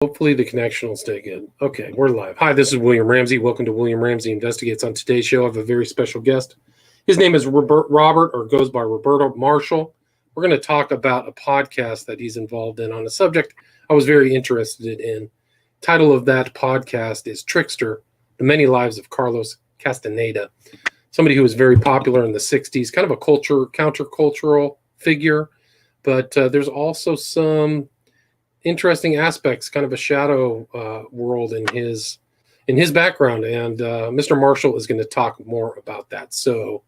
Hopefully the connection will stay good. Okay, we're live. Hi, this is William Ramsey. Welcome to William Ramsey Investigates. On today's show, I have a very special guest. His name is Robert, or goes by Roberto Marshall. We're going to talk about a podcast that he's involved in on a subject I was very interested in. Title of that podcast is Trickster, The Many Lives of Carlos Castaneda. Somebody who was very popular in the 60s, kind of a countercultural figure, but there's also some interesting aspects, kind of a shadow world in his background, and Mr. Marshall is going to talk more about that. So,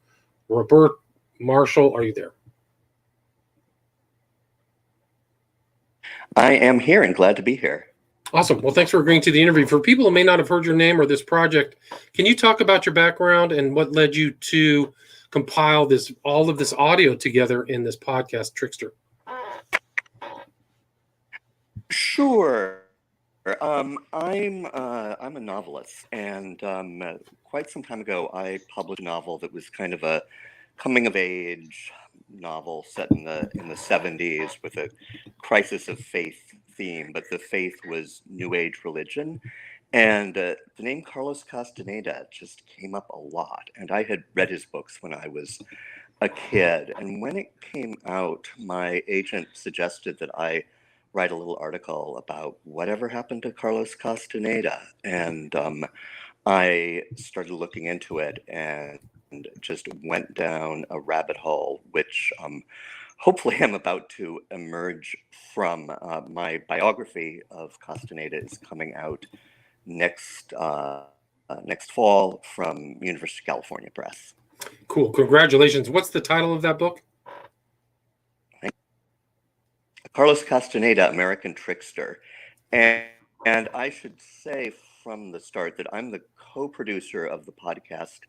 Robert Marshall, are you there? I am here and glad to be here. Awesome. Well, thanks for agreeing to the interview. For people who may not have heard your name or this project, can you talk about your background and what led you to compile all of this audio together in this podcast, Trickster? Sure. I'm a novelist, and quite some time ago, I published a novel that was kind of a coming of age novel set in the 70s with a crisis of faith theme, but the faith was New Age religion. And the name Carlos Castaneda just came up a lot. And I had read his books when I was a kid. And when it came out, my agent suggested that I write a little article about whatever happened to Carlos Castaneda. And I started looking into it and just went down a rabbit hole, which hopefully I'm about to emerge from. My biography of Castaneda is coming out next fall from University of California Press. Cool. Congratulations. What's the title of that book? Carlos Castaneda, American Trickster. And I should say from the start that I'm the co-producer of the podcast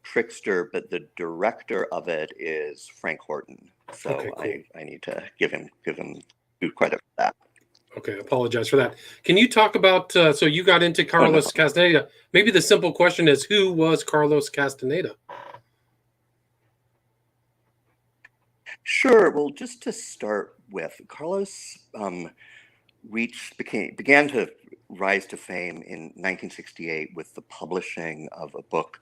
Trickster, but the director of it is Frank Horton. So okay, cool. I need to give him due credit for that. Okay, I apologize for that. Can you talk about, so you got into Carlos Castaneda. Maybe the simple question is, who was Carlos Castaneda? Sure. Well, just to start with, Carlos began to rise to fame in 1968 with the publishing of a book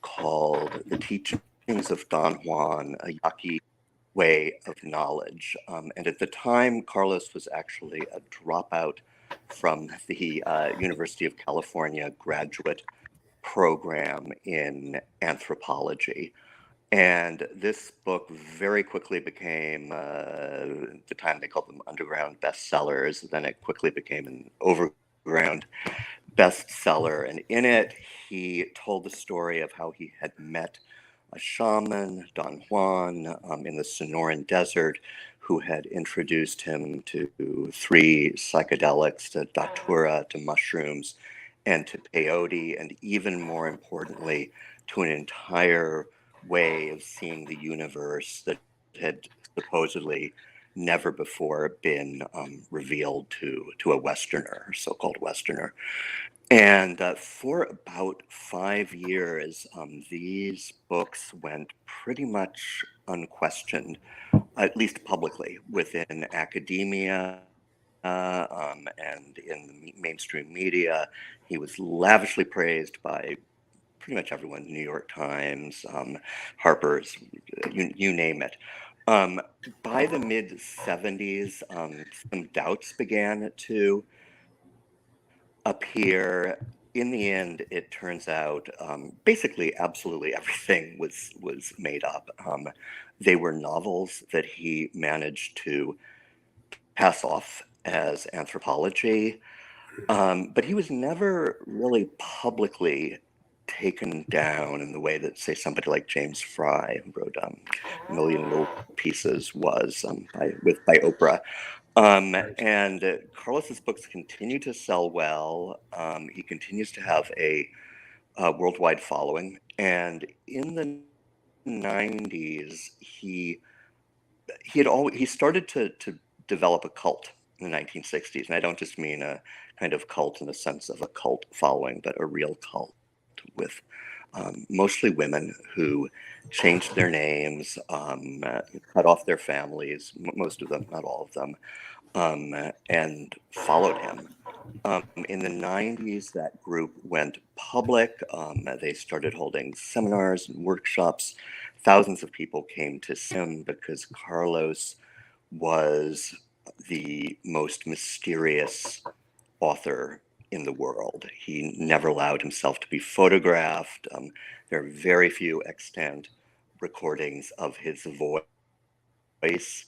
called The Teachings of Don Juan, a Yaqui Way of Knowledge. And at the time, Carlos was actually a dropout from the University of California graduate program in anthropology. And this book very quickly became, at the time they called them underground bestsellers. Then it quickly became an overground bestseller. And in it, he told the story of how he had met a shaman, Don Juan, in the Sonoran Desert, who had introduced him to 3 psychedelics, to datura, to mushrooms, and to peyote, and even more importantly, to an entire way of seeing the universe that had supposedly never before been revealed to a Westerner, so-called Westerner. And for about 5 years, these books went pretty much unquestioned, at least publicly, within academia and in the mainstream media. He was lavishly praised by pretty much everyone, New York Times, Harper's, you name it. By the mid-70s, some doubts began to appear. In the end, it turns out basically absolutely everything was made up. They were novels that he managed to pass off as anthropology, but he was never really publicly taken down in the way that, say, somebody like James Fry, who wrote A Million Little Pieces, was by Oprah. And Carlos's books continue to sell well. He continues to have a worldwide following. And in the 90s, he started to develop a cult in the 1960s. And I don't just mean a kind of cult in the sense of a cult following, but a real cult with mostly women who changed their names, cut off their families, most of them, not all of them, and followed him. In the 90s, that group went public. They started holding seminars and workshops. Thousands of people came to see him because Carlos was the most mysterious author in the world. He never allowed himself to be photographed. There are very few extant recordings of his voice.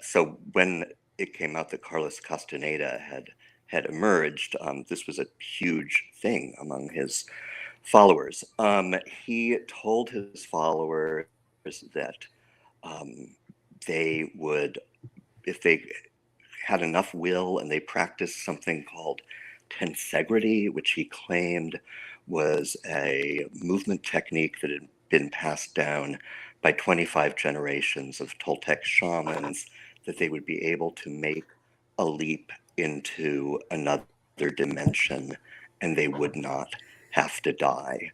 So when it came out that Carlos Castaneda had emerged, this was a huge thing among his followers. He told his followers that they would, if they had enough will and they practiced something called tensegrity, which he claimed was a movement technique that had been passed down by 25 generations of Toltec shamans, that they would be able to make a leap into another dimension and they would not have to die.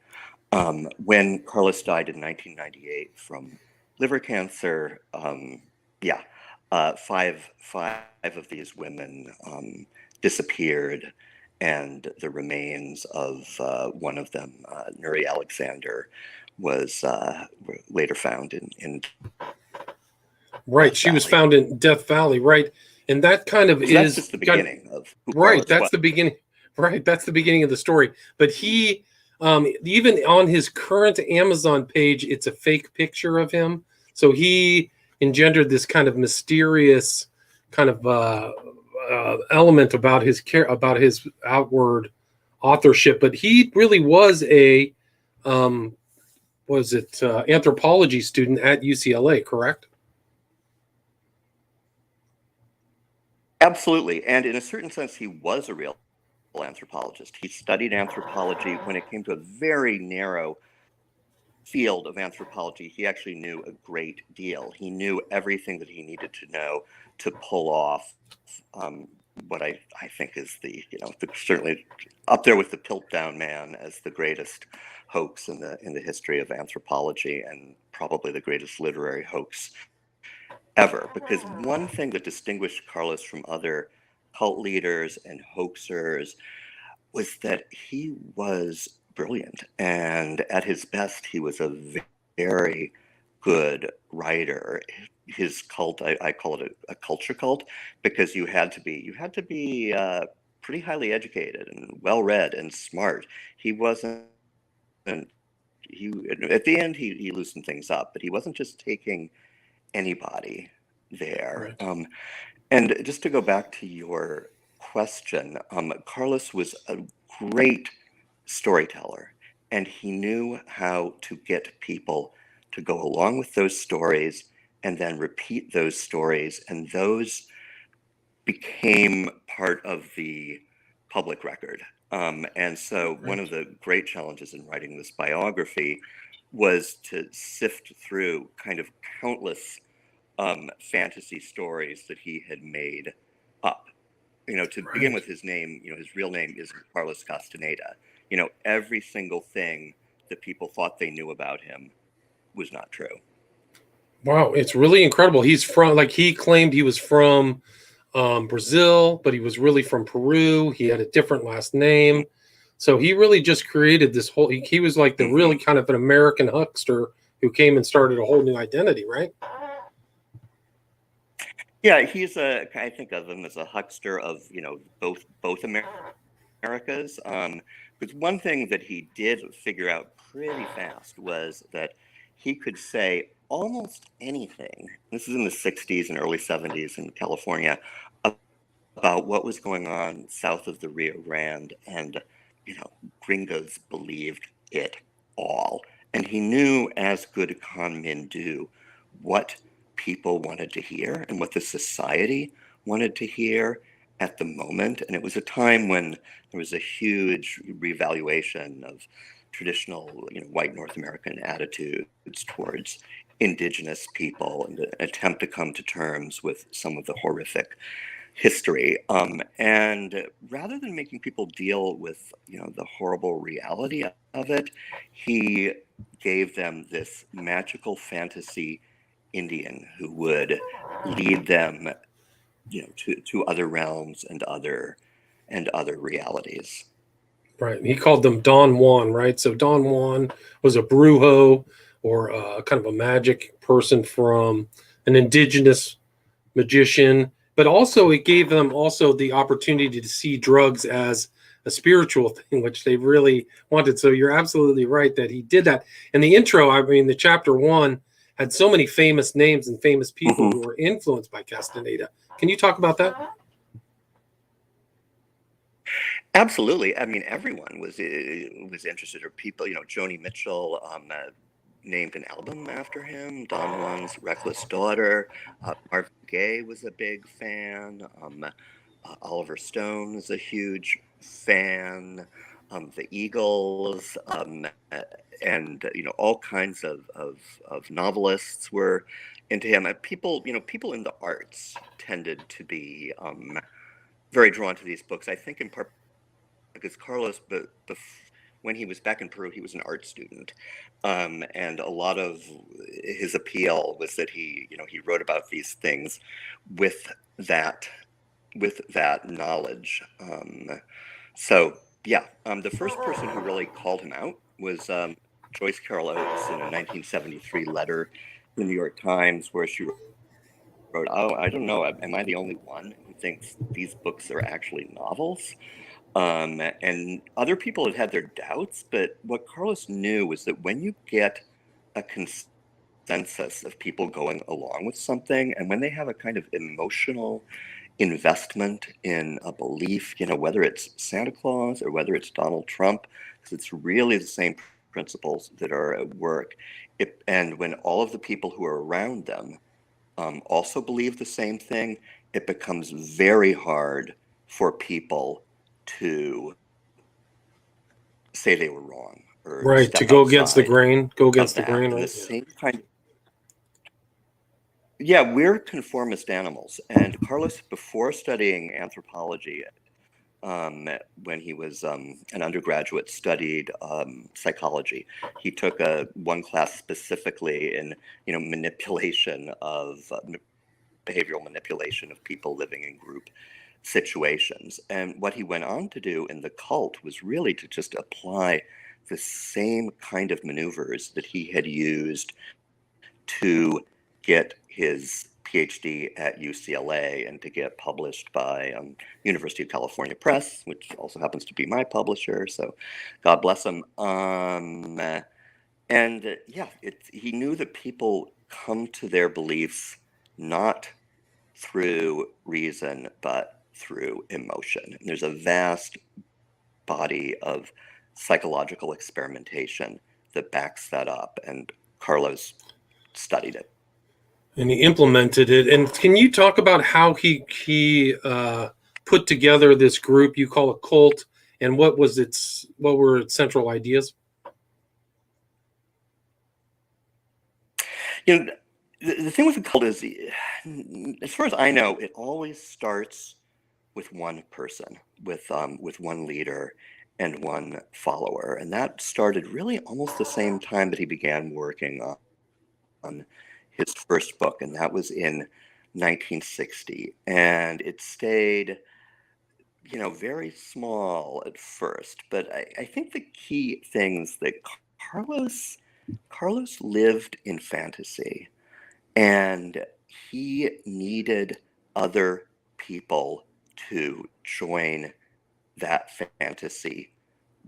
When Carlos died in 1998 from liver cancer, yeah, five of these women disappeared, and the remains of one of them, Nuri Alexander, was later found in Right. Death She was Valley. found in Death Valley, right? And that kind of So is that's just the beginning of who right. Carlos That's was. the beginning. Right. That's the beginning of the story. But he, even on his current Amazon page, it's a fake picture of him. So he engendered this kind of mysterious kind of element about his care, about his outward authorship. But he really was a, was it anthropology student at UCLA, correct? Absolutely. And in a certain sense, he was a real anthropologist. He studied anthropology when it came to a very narrow field of anthropology. He actually knew a great deal. He knew everything that he needed to know to pull off what I think is certainly up there with the Piltdown Man as the greatest hoax in the history of anthropology, and probably the greatest literary hoax ever. Because one thing that distinguished Carlos from other cult leaders and hoaxers was that he was brilliant, and at his best, he was a very good writer. His cult, I call it a culture cult, because you had to be pretty highly educated and well read and smart. He wasn't. He At the end he loosened things up, but he wasn't just taking anybody there. Right. And just to go back to your question, Carlos was a great storyteller, and he knew how to get people to go along with those stories and then repeat those stories, and those became part of the public record. And so one of the great challenges in writing this biography was to sift through kind of countless fantasy stories that he had made up. To begin with, his name, his real name is Carlos Castaneda. Every single thing that people thought they knew about him was not true. Wow, it's really incredible. He's from, like, he claimed he was from Brazil, but he was really from Peru. He had a different last name. So he really just created this whole, he was like the really kind of an American huckster who came and started a whole new identity, right? Yeah, I think of him as a huckster of, both Americas. Because one thing that he did figure out pretty fast was that he could say almost anything. This is in the 60s and early 70s in California, about what was going on south of the Rio Grande, and gringos believed it all. And he knew, as good con men do, what people wanted to hear and what the society wanted to hear at the moment. And it was a time when there was a huge revaluation of traditional, white North American attitudes towards indigenous people, and an attempt to come to terms with some of the horrific history. And rather than making people deal with, the horrible reality of it, he gave them this magical fantasy Indian who would lead them, to other realms and other and other realities. Right. He called them Don Juan, right? So Don Juan was a brujo, or kind of a magic person from an indigenous magician, but also it gave them also the opportunity to see drugs as a spiritual thing, which they really wanted. So you're absolutely right that he did that. And the intro, I mean, the chapter one had so many famous names and famous people who were influenced by Castaneda. Can you talk about that? Absolutely. I mean, everyone was interested, or people. Joni Mitchell named an album after him. Don Juan's "Reckless Daughter." Marvin Gaye was a big fan. Oliver Stone was a huge fan. The Eagles, and all kinds of novelists were into him. And people in the arts tended to be very drawn to these books. I think in part because Carlos, when he was back in Peru, he was an art student, and a lot of his appeal was that he wrote about these things with that knowledge. So yeah, the first person who really called him out was Joyce Carol Oates in a 1973 letter in the New York Times, where she wrote, "Oh, I don't know, am I the only one who thinks these books are actually novels?" And other people had had their doubts, but what Carlos knew was that when you get a consensus of people going along with something, and when they have a kind of emotional investment in a belief, whether it's Santa Claus or whether it's Donald Trump, because it's really the same principles that are at work. And when all of the people who are around them also believe the same thing, it becomes very hard for people to say they were wrong or Right. To step go against the outside grain, go of against the that. grain, And the right? Yeah. same kind yeah, we're conformist animals. And Carlos, before studying anthropology, when he was an undergraduate, studied psychology. He took one class specifically in manipulation of behavioral manipulation of people living in group situations. And what he went on to do in the cult was really to just apply the same kind of maneuvers that he had used to get his PhD at UCLA and to get published by University of California Press, which also happens to be my publisher. So God bless him. Yeah, he knew that people come to their beliefs not through reason, but through emotion. And there's a vast body of psychological experimentation that backs that up. And Carlos studied it. And he implemented it. And can you talk about how he put together this group you call a cult, and what were its central ideas? You know, the thing with the cult is, as far as I know, it always starts with one person, with one leader and one follower, and that started really almost the same time that he began working on his first book, and that was in 1960, and it stayed very small at first. But I think the key things that Carlos Carlos lived in fantasy, and he needed other people to join that fantasy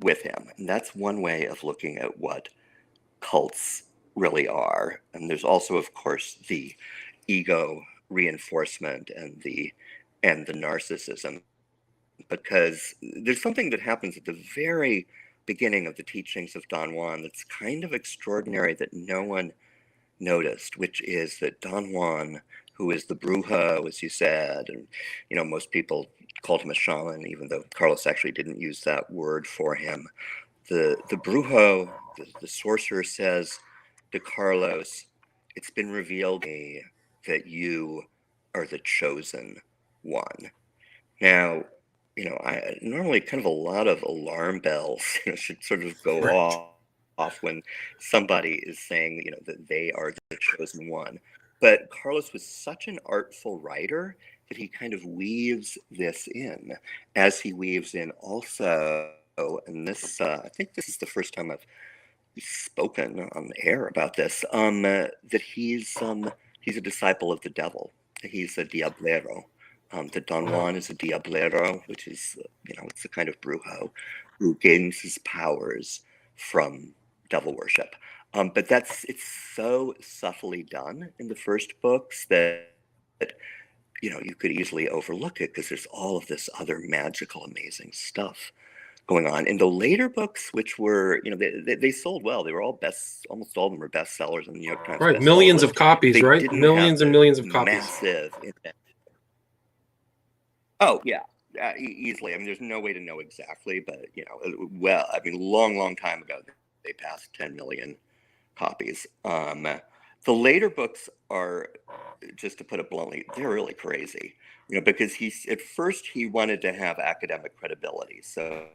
with him. And that's one way of looking at what cults really are. And there's also, of course, the ego reinforcement and the narcissism, because there's something that happens at the very beginning of the teachings of Don Juan that's kind of extraordinary that no one noticed, which is that Don Juan, who is the brujo, as you said, and most people called him a shaman, even though Carlos actually didn't use that word for him. The brujo, the sorcerer, says to Carlos, "It's been revealed to me that you are the chosen one." Now, I normally kind of a lot of alarm bells should sort of go Right. off when somebody is saying, that they are the chosen one. But Carlos was such an artful writer. that he kind of weaves this in, as he weaves in also, and this, I think this is the first time I've spoken on air about this, that he's a disciple of the devil. He's a diablero. The Don Juan is a diablero, which is, it's a kind of brujo who gains his powers from devil worship. But it's so subtly done in the first books that you could easily overlook it because there's all of this other magical, amazing stuff going on. In the later books, which were, they sold well. They were all almost all of them were bestsellers in the New York Times. Right, millions of copies, they right? didn't Millions have and millions of copies. Massive. Oh yeah, easily. I mean, there's no way to know exactly, but long time ago, they passed 10 million copies. The later books are, just to put it bluntly, they're really crazy. Because at first he wanted to have academic credibility, so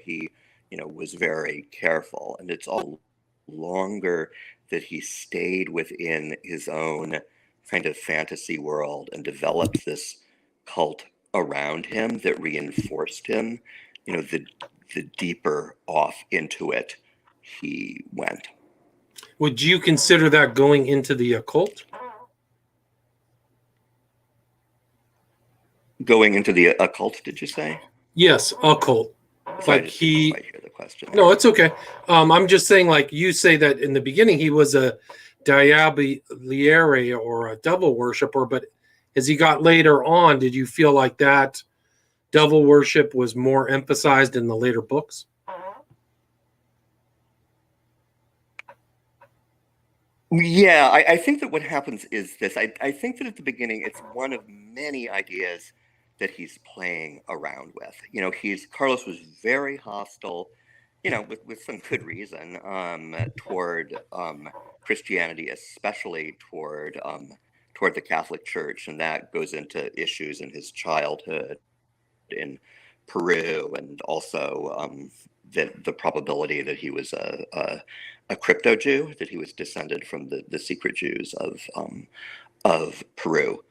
he, was very careful, and it's all longer that he stayed within his own kind of fantasy world and developed this cult around him that reinforced him. The deeper off into it he went. Would you consider that going into the occult? Going into the occult, did you say? Yes, occult. Sorry, I didn't quite hear the question. No, it's okay. I'm just saying, like you say that in the beginning he was a diabliere or a devil worshiper, but as he got later on, did you feel like that devil worship was more emphasized in the later books? Yeah, I think that what happens is this. I think that at the beginning, it's one of many ideas that he's playing around with. Carlos was very hostile, with some good reason, toward Christianity, especially toward the Catholic Church, and that goes into issues in his childhood in Peru, and also the probability that he was a crypto Jew, that he was descended from the secret Jews of Peru.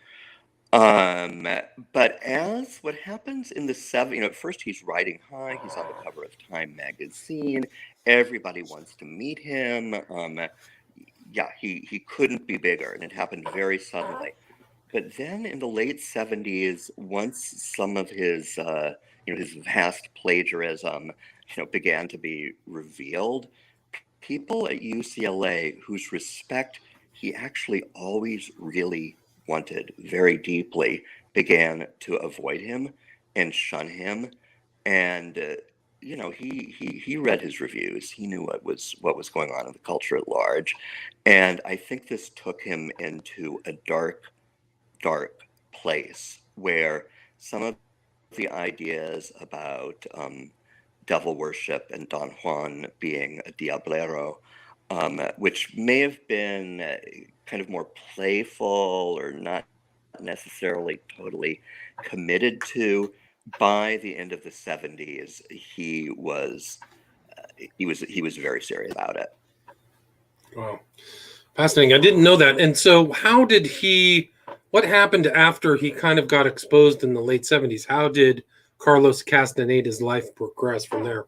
But as what happens in the at first he's riding high, he's on the cover of Time magazine, everybody wants to meet him. He couldn't be bigger, and it happened very suddenly. But then in the late 70s, once some of his his vast plagiarism began to be revealed, people at UCLA whose respect he actually always really wanted very deeply began to avoid him and shun him. And he read his reviews. He knew what was going on in the culture at large. And I think this took him into a dark place where some of the ideas about devil worship and Don Juan being a diablero, which may have been kind of more playful or not necessarily totally committed to, by the end of the 70s, he was very serious about it. Wow. Fascinating. I didn't know that. And so what happened after he kind of got exposed in the late 70s? How did Carlos Castaneda's life progress from there?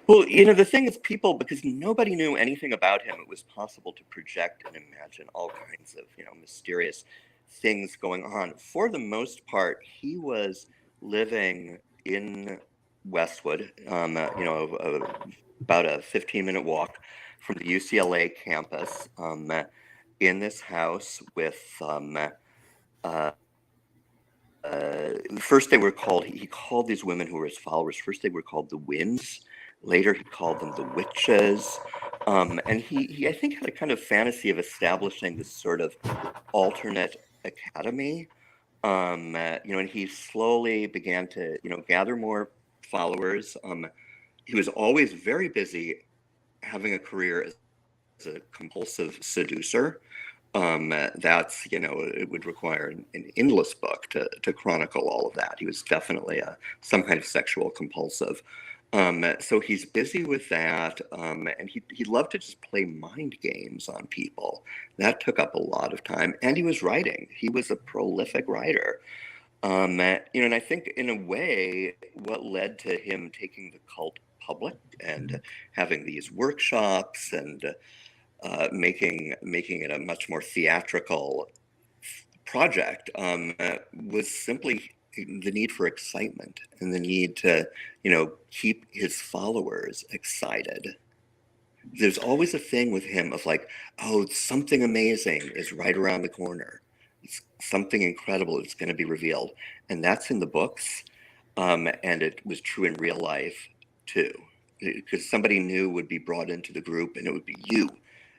Well, the thing is, because nobody knew anything about him, it was possible to project and imagine all kinds of, mysterious things going on. For the most part, he was living in Westwood, about a 15-minute walk from the UCLA campus, in this house with first they were called, he called these women who were his followers, first they were called the Winds, later he called them the Witches, and he I think had a kind of fantasy of establishing this sort of alternate academy, and he slowly began to gather more followers. He was always very busy having a career as a compulsive seducer. That's, it would require an endless book to chronicle all of that. He was definitely some kind of sexual compulsive. So he's busy with that, and he loved to just play mind games on people. That took up a lot of time, and he was writing. He was a prolific writer. And I think in a way, what led to him taking the cult public and having these workshops and making it a much more theatrical project was simply the need for excitement and the need to, keep his followers excited. There's always a thing with him of like, oh, something amazing is right around the corner. It's something incredible is going to be revealed. And that's in the books. And it was true in real life too. Because somebody new would be brought into the group and it would be you.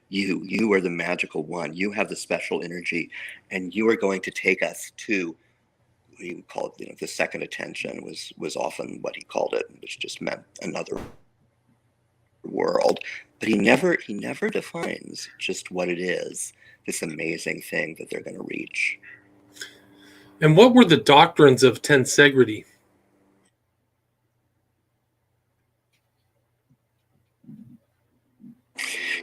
You are the magical one. You have the special energy, and you are going to take us to, he would call it, the second attention was often what he called it, which just meant another world. But he never defines just what it is, this amazing thing that they're going to reach. And what were the doctrines of tensegrity?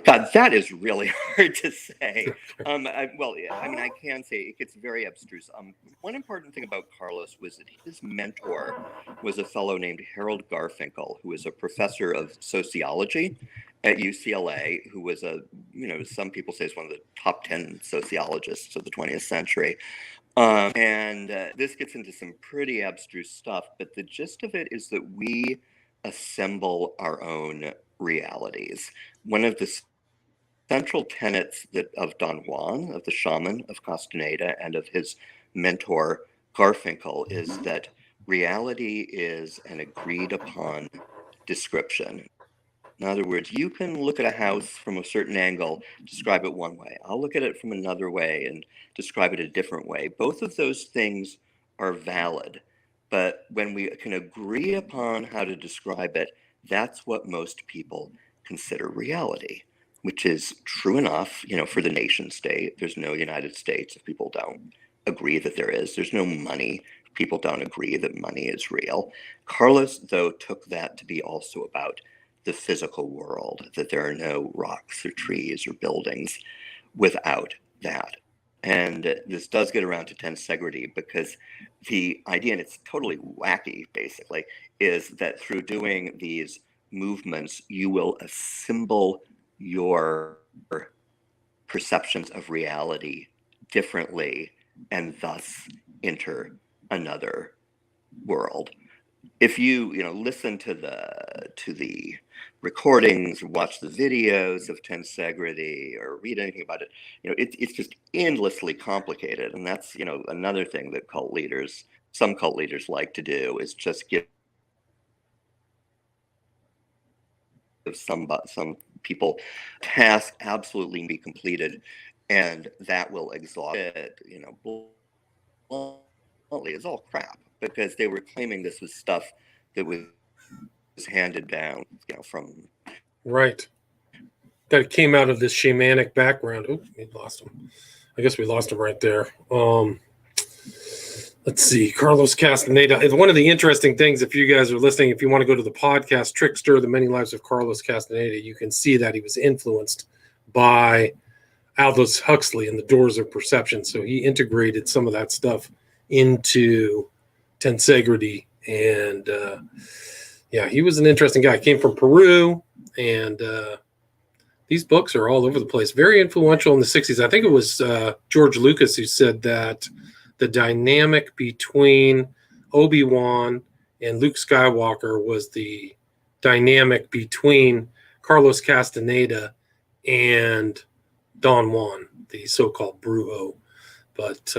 God, that is really hard to say. I can say it gets very abstruse. One important thing about Carlos was that his mentor was a fellow named Harold Garfinkel, who was a professor of sociology at UCLA, who was some people say is one of the top 10 sociologists of the 20th century. This gets into some pretty abstruse stuff, but the gist of it is that we assemble our own realities. One of the central tenets of Don Juan, of the shaman of Castaneda, and of his mentor Garfinkel is that reality is an agreed upon description. In other words, you can look at a house from a certain angle, describe it one way. I'll look at it from another way and describe it a different way. Both of those things are valid, but when we can agree upon how to describe it, that's what most people consider reality, which is true enough, for the nation state. There's no United States if people don't agree that there is. There's no money if people don't agree that money is real. Carlos, though, took that to be also about the physical world, that there are no rocks or trees or buildings without that. And this does get around to tensegrity, because the idea, and it's totally wacky basically, is that through doing these movements, you will assemble your perceptions of reality differently and thus enter another world. If you listen to the recordings, watch the videos of tensegrity, or read anything about it, it's just endlessly complicated. And that's another thing that some cult leaders like to do, is just give some people task absolutely be completed, and that will exhaust it. Bluntly, it's all crap, because they were claiming this was stuff that was handed down, from Right. That came out of this shamanic background. Oh, we lost him. I guess we lost him right there. Let's see. Carlos Castaneda. It's one of the interesting things, if you guys are listening, if you want to go to the podcast, Trickster, The Many Lives of Carlos Castaneda, you can see that he was influenced by Aldous Huxley and the Doors of Perception. So he integrated some of that stuff into tensegrity. And he was an interesting guy. Came from Peru, and these books are all over the place. Very influential in the 60s. I think it was George Lucas who said that the dynamic between Obi-Wan and Luke Skywalker was the dynamic between Carlos Castaneda and Don Juan, the so-called Brujo. But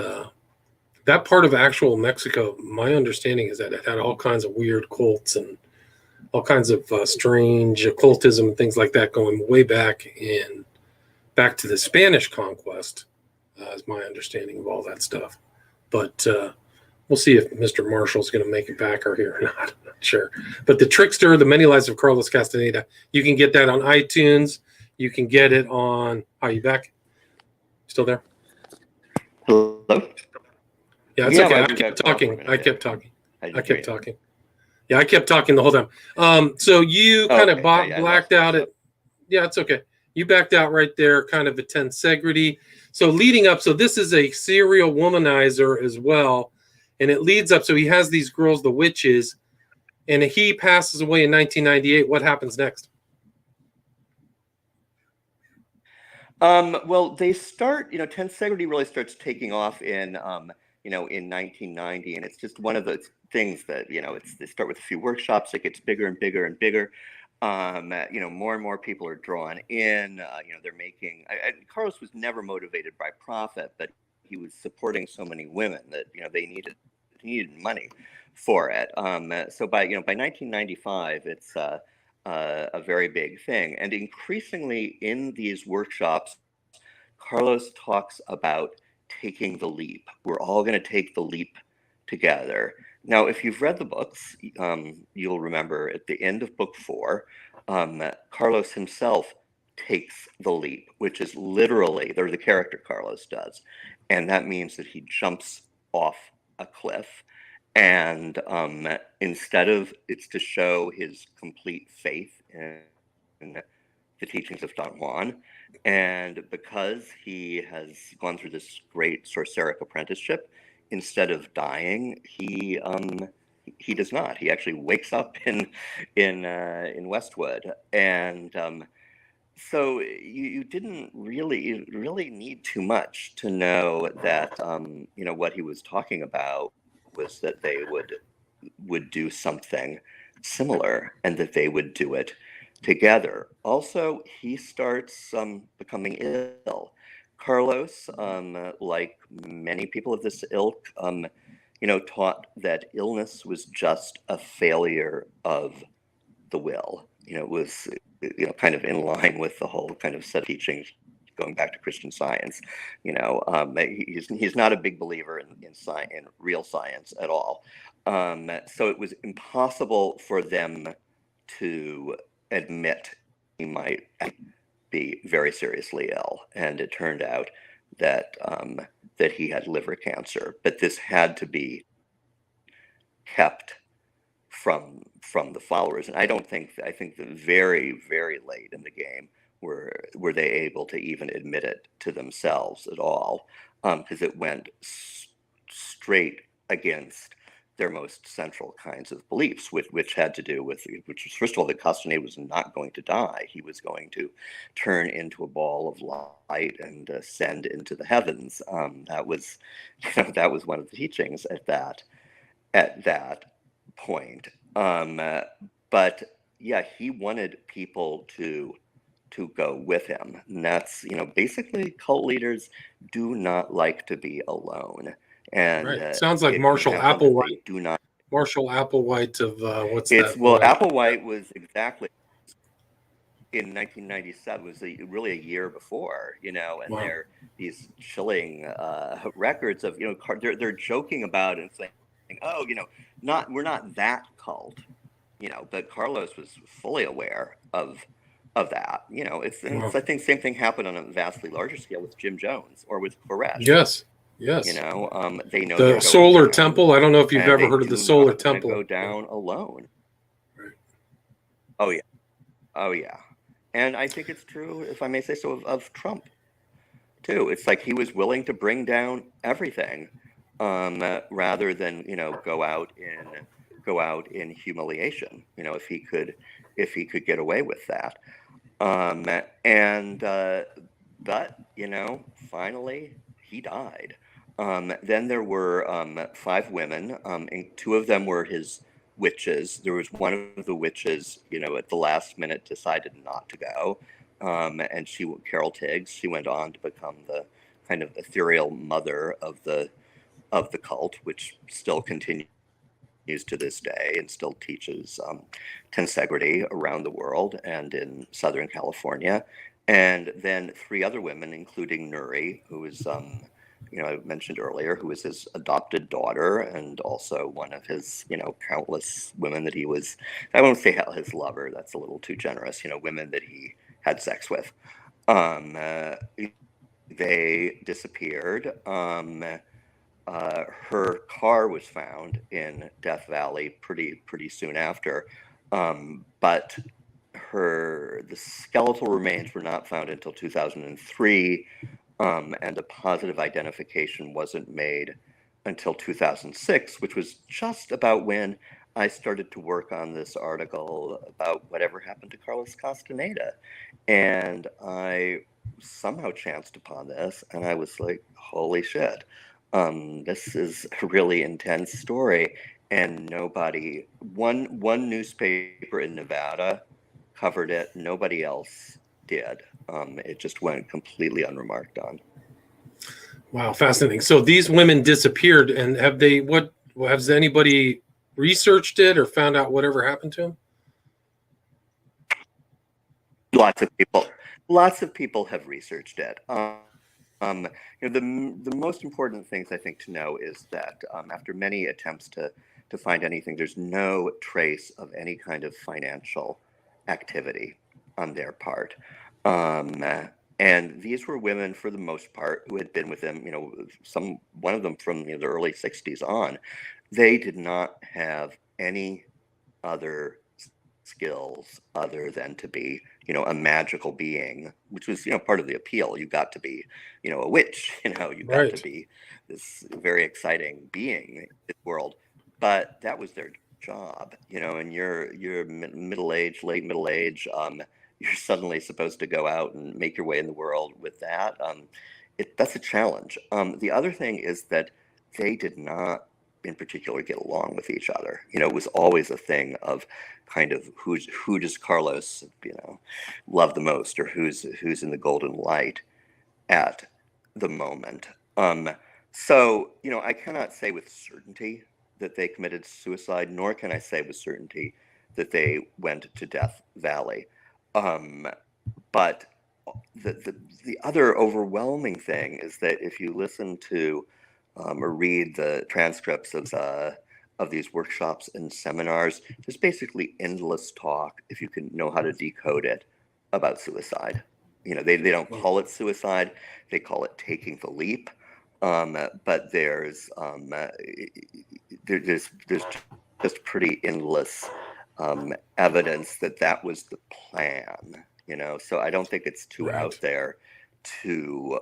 that part of actual Mexico, my understanding is that it had all kinds of weird cults and all kinds of strange occultism and things like that, going way back to the Spanish conquest, is my understanding of all that stuff. But we'll see if Mr. Marshall's going to make it back here or not. I'm not sure. But the Trickster, The Many Lives of Carlos Castaneda, you can get that on iTunes. You can get it on. Are you back? Still there? Hello? Yeah, it's okay. I kept talking. Yeah, I kept talking the whole time. So you Oh, kind of okay. Yeah, I blacked lost you. out at. Yeah, it's okay. You backed out right there, kind of at tensegrity. So leading up, so this is a serial womanizer as well, and it leads up. So he has these girls, the witches, and he passes away in 1998. What happens next? Well, they start, tensegrity really starts taking off in 1990, and it's just one of those things that, they start with a few workshops, it gets bigger and bigger and bigger. More and more people are drawn in, they're making, Carlos was never motivated by profit, but he was supporting so many women that, they needed money for it. So by 1995, it's, a very big thing. And increasingly in these workshops, Carlos talks about taking the leap. We're all going to take the leap together. Now, if you've read the books, you'll remember at the end of book 4, Carlos himself takes the leap, which is literally, or the character Carlos does. And that means that he jumps off a cliff. And instead of, it's to show his complete faith in the teachings of Don Juan. And because he has gone through this great sorceric apprenticeship, instead of dying, he does not. He actually wakes up in Westwood, and so you didn't really need too much to know that what he was talking about was that they would do something similar and that they would do it together. Also, he starts becoming ill. Carlos, like many people of this ilk, taught that illness was just a failure of the will. It was kind of in line with the whole kind of set of teachings going back to Christian Science. He's not a big believer in science, in real science at all. So it was impossible for them to admit he might be very seriously ill, and it turned out that that he had liver cancer. But this had to be kept from the followers, and I think that very late in the game were they able to even admit it to themselves at all, because it went straight against their most central kinds of beliefs, which had to do with, which was, first of all, that Castaneda was not going to die. He was going to turn into a ball of light and ascend into the heavens. That was, that was one of the teachings at that point. But yeah, he wanted people to go with him. And that's, basically cult leaders do not like to be alone. And Right. Sounds like it can Marshall happen that Applewhite. they do not. Marshall Applewhite of what's It's, that? well, Boy? Applewhite was exactly in 1997, was really a year before, and Wow. they're these chilling records of, they're joking about it and saying, oh, we're not that cult, but Carlos was fully aware of that. It's Wow. I think same thing happened on a vastly larger scale with Jim Jones or with Koresh. Yes. They know The they're going Solar down, Temple. I don't know if you've and ever they heard of the do Solar not want to Temple. go down alone. Right. Oh yeah, oh yeah, and I think it's true, if I may say so, of Trump too. It's like he was willing to bring down everything, rather than go out in humiliation. If he could get away with that. And but finally he died. Then there were 5 women, and 2 of them were his witches. There was one of the witches, at the last minute decided not to go, and Carol Tiggs, she went on to become the kind of ethereal mother of the cult, which still continues to this day and still teaches tensegrity around the world and in Southern California. And then 3 other women, including Nuri, who is, I mentioned earlier, who was his adopted daughter and also one of his, countless women that he was, I won't say his lover, that's a little too generous, women that he had sex with. They disappeared. her car was found in Death Valley pretty soon after, but the skeletal remains were not found until 2003, and a positive identification wasn't made until 2006, which was just about when I started to work on this article about whatever happened to Carlos Castaneda. And I somehow chanced upon this, and I was like, holy shit, this is a really intense story. And one newspaper in Nevada covered it, nobody else did. It just went completely unremarked on. Wow, fascinating. So these women disappeared, and has anybody researched it or found out whatever happened to them? Lots of people have researched it. The most important things I think to know is that after many attempts to find anything, there's no trace of any kind of financial activity on their part. And these were women, for the most part, who had been with him, one of them from the early 60s on. They did not have any other skills other than to be, a magical being, which was, part of the appeal. You got to be, a witch, you got to be this very exciting being in this world. But that was their job, and you're middle-aged, late middle age, you're suddenly supposed to go out and make your way in the world with that. That's a challenge. The other thing is that they did not in particular get along with each other. It was always a thing of kind of who does Carlos, love the most, or who's in the golden light at the moment. So, I cannot say with certainty that they committed suicide, nor can I say with certainty that they went to Death Valley. But the other overwhelming thing is that if you listen to or read the transcripts of these workshops and seminars, there's basically endless talk, if you can know how to decode it, about suicide. They don't call it suicide; they call it taking the leap. But there's just pretty endless evidence that was the plan. So I don't think it's too out there to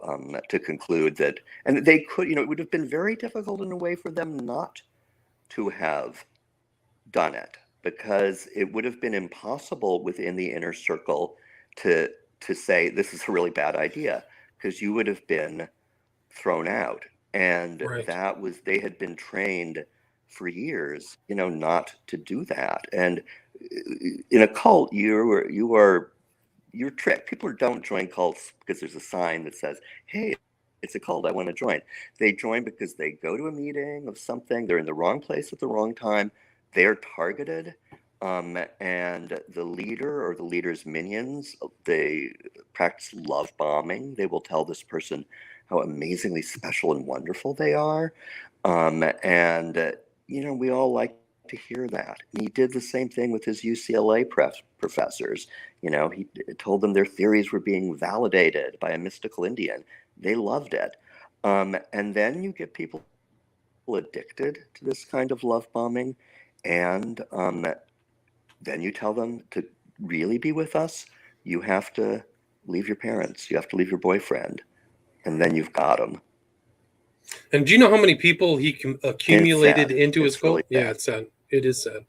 conclude that. And they could, it would have been very difficult in a way for them not to have done it, because it would have been impossible within the inner circle to say this is a really bad idea, because you would have been thrown out. And they had been trained for years, not to do that. And in a cult, you're tricked. People don't join cults because there's a sign that says, hey, it's a cult, I want to join. They join because they go to a meeting of something, they're in the wrong place at the wrong time, they're targeted, and the leader or the leader's minions, they practice love bombing. They will tell this person how amazingly special and wonderful they are. We all like to hear that. And he did the same thing with his UCLA professors. He told them their theories were being validated by a mystical Indian. They loved it. And then you get people addicted to this kind of love bombing. And then you tell them to really be with us, you have to leave your parents. You have to leave your boyfriend. And then you've got them. And do you know how many people he accumulated into his cult? Really yeah, it's sad. It is sad.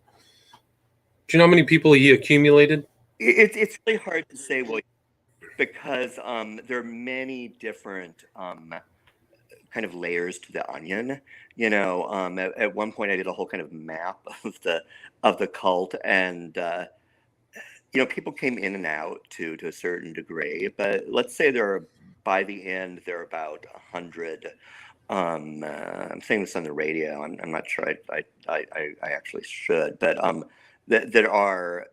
Do you know how many people he accumulated? It's really hard to say, well, because there are many different kind of layers to the onion. At one point I did a whole kind of map of the cult, and people came in and out to a certain degree. But let's say by the end there are about 100. I'm saying this on the radio. I'm not sure I actually should, but that are,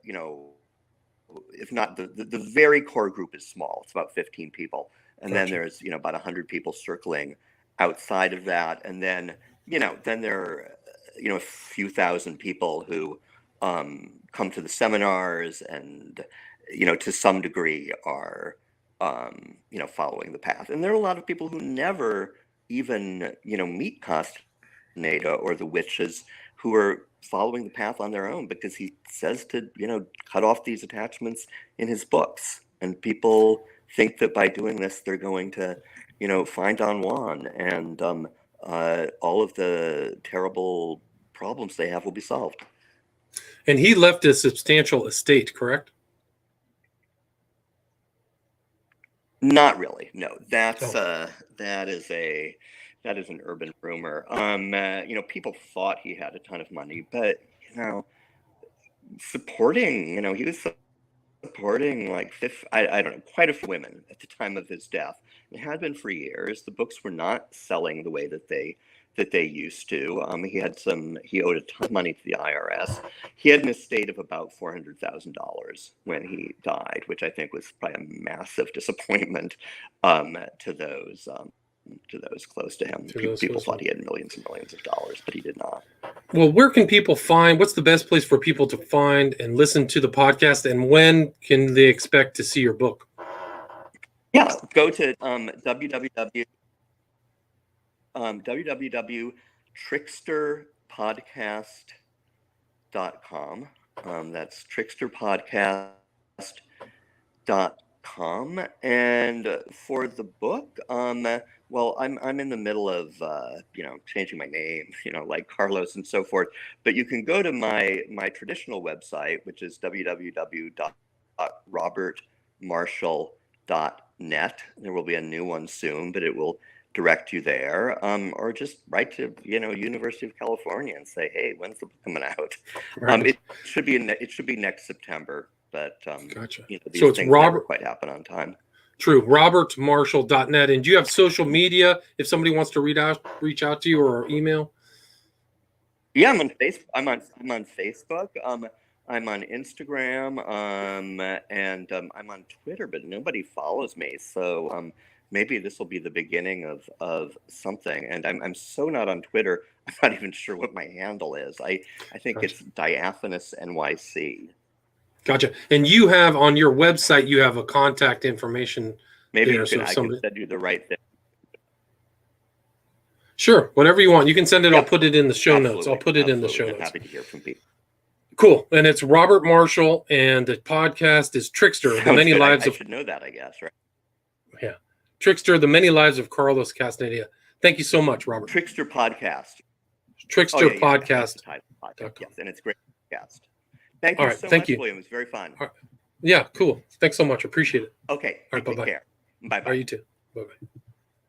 if not the very core group is small. It's about 15 people, and then there's about 100 people circling outside of that, and then there are a few thousand people who come to the seminars and to some degree are following the path, and there are a lot of people who never even, meet Castaneda or the witches who are following the path on their own, because he says to, cut off these attachments in his books. And people think that by doing this, they're going to, find Don Juan, and all of the terrible problems they have will be solved. And he left a substantial estate, correct? Not really. No, that is an urban rumor. People thought he had a ton of money, but supporting, he was supporting like I don't know, quite a few women at the time of his death. It had been for years. The books were not selling the way that they used to. He owed a ton of money to the IRS. He had an estate of about $400,000 when he died, which I think was probably a massive disappointment to those close to him. People thought he had millions and millions of dollars, but he did not. Well, where can people what's the best place for people to find and listen to the podcast, and when can they expect to see your book? Yeah, go to www.tricksterpodcast.com. That's tricksterpodcast.com. And for the book, well, I'm in the middle of changing my name, like Carlos and so forth. But you can go to my traditional website, which is www.robertmarshall.net. There will be a new one soon, but it will direct you there, or just write to University of California and say, hey, when's the book coming out? Right. It should be next September, but gotcha. These so it's things Robert never quite happen on time. True. robertmarshall.net. And do you have social media if somebody wants to reach out to you, or email? Yeah, I'm on Facebook. I'm on Facebook. I'm on Instagram, and I'm on Twitter, but nobody follows me. So maybe this will be the beginning of something. And I'm so not on Twitter. I'm not even sure what my handle is. I think Gotcha. it's Diaphanous NYC. Gotcha. And you have on your website, you have a contact information. Maybe there, I can send you the right thing. Sure, whatever you want. You can send it. Yep. I'll put it in the show Absolutely. notes. I'll put it in the show I'm notes. happy to hear from people. Cool. And it's Robert Marshall, and the podcast is Trickster, The Many Lives I of... should know that, I guess, right? Yeah. Trickster, The Many Lives of Carlos Castaneda. Thank you so much, Robert. Trickster Podcast. Trickster Podcast. Yes, and it's a great podcast. Thank you so much, William. It was very fun. Yeah, cool. Thanks so much. Appreciate it. Okay. All right, take care. Bye-bye. All right, you too. Bye-bye.